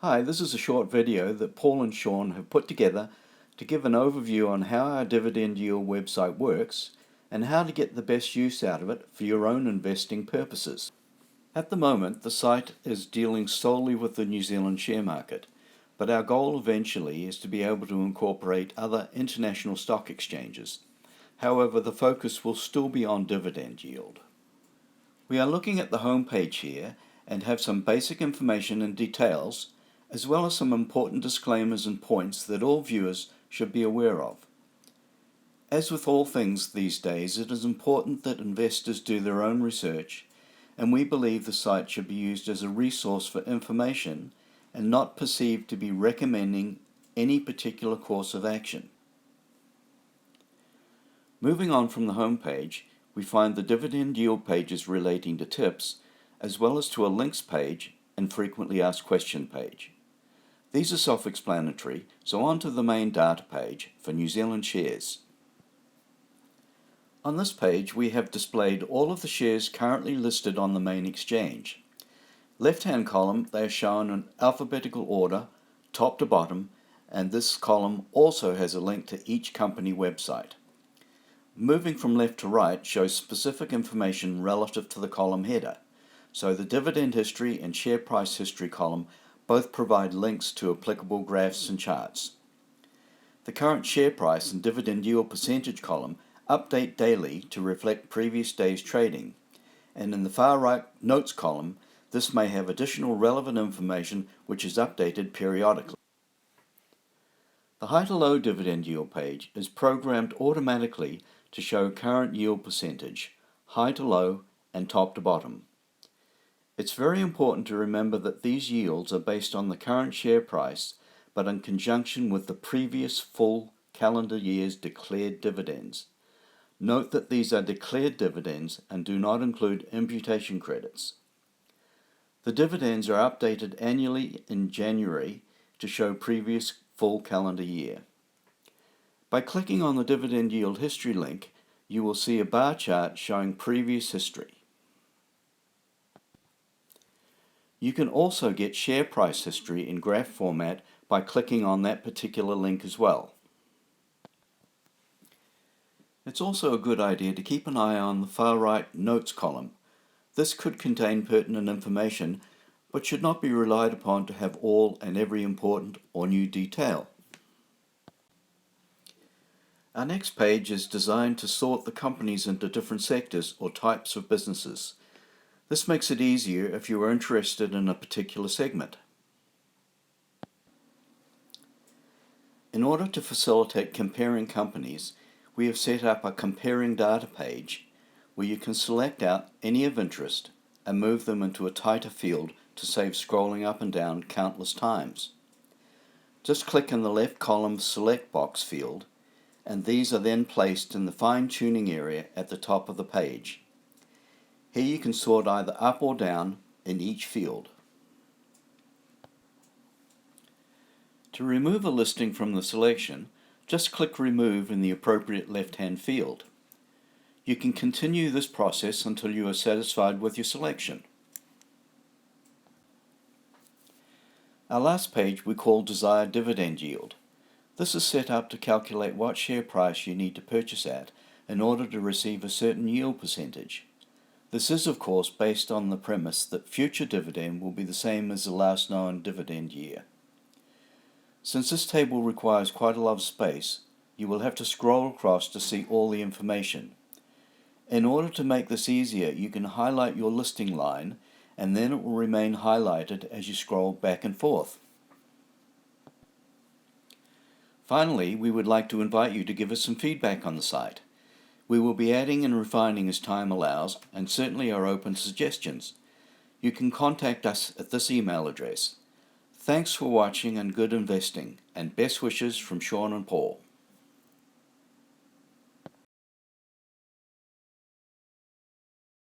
Hi, this is a short video that Paul and Sean have put together to give an overview on how our dividend yield website works and how to get the best use out of it for your own investing purposes. At the moment, the site is dealing solely with the New Zealand share market, but our goal eventually is to be able to incorporate other international stock exchanges. However, the focus will still be on dividend yield. We are looking at the home page here and have some basic information and details, as well as some important disclaimers and points that all viewers should be aware of. As with all things these days, it is important that investors do their own research, and we believe the site should be used as a resource for information and not perceived to be recommending any particular course of action. Moving on from the home page, we find the dividend yield pages relating to tips, as well as to a links page and frequently asked question page. These are self-explanatory, so on to the main data page for New Zealand shares. On this page we have displayed all of the shares currently listed on the main exchange. Left-hand column, they are shown in alphabetical order, top to bottom, and this column also has a link to each company website. Moving from left to right shows specific information relative to the column header, so the dividend history and share price history column both provide links to applicable graphs and charts. The current share price and dividend yield percentage column update daily to reflect previous day's trading, and in the far right notes column this may have additional relevant information which is updated periodically. The high to low dividend yield page is programmed automatically to show current yield percentage, high to low and top to bottom. It's very important to remember that these yields are based on the current share price, but in conjunction with the previous full calendar year's declared dividends. Note that these are declared dividends and do not include imputation credits. The dividends are updated annually in January to show previous full calendar year. By clicking on the dividend yield history link, you will see a bar chart showing previous history. You can also get share price history in graph format by clicking on that particular link as well. It's also a good idea to keep an eye on the far right notes column. This could contain pertinent information, but should not be relied upon to have all and every important or new detail. Our next page is designed to sort the companies into different sectors or types of businesses. This makes it easier if you are interested in a particular segment. In order to facilitate comparing companies, we have set up a comparing data page where you can select out any of interest and move them into a tighter field to save scrolling up and down countless times. Just click in the left column select box field, and these are then placed in the fine-tuning area at the top of the page. Here you can sort either up or down in each field. To remove a listing from the selection, just click Remove in the appropriate left-hand field. You can continue this process until you are satisfied with your selection. Our last page we call Desired Dividend Yield. This is set up to calculate what share price you need to purchase at in order to receive a certain yield percentage. This is, of course, based on the premise that future dividend will be the same as the last known dividend year. Since this table requires quite a lot of space, you will have to scroll across to see all the information. In order to make this easier, you can highlight your listing line, and then it will remain highlighted as you scroll back and forth. Finally, we would like to invite you to give us some feedback on the site. We will be adding and refining as time allows, and certainly are open to suggestions. You can contact us at this email address. Thanks for watching and good investing, and best wishes from Sean and Paul.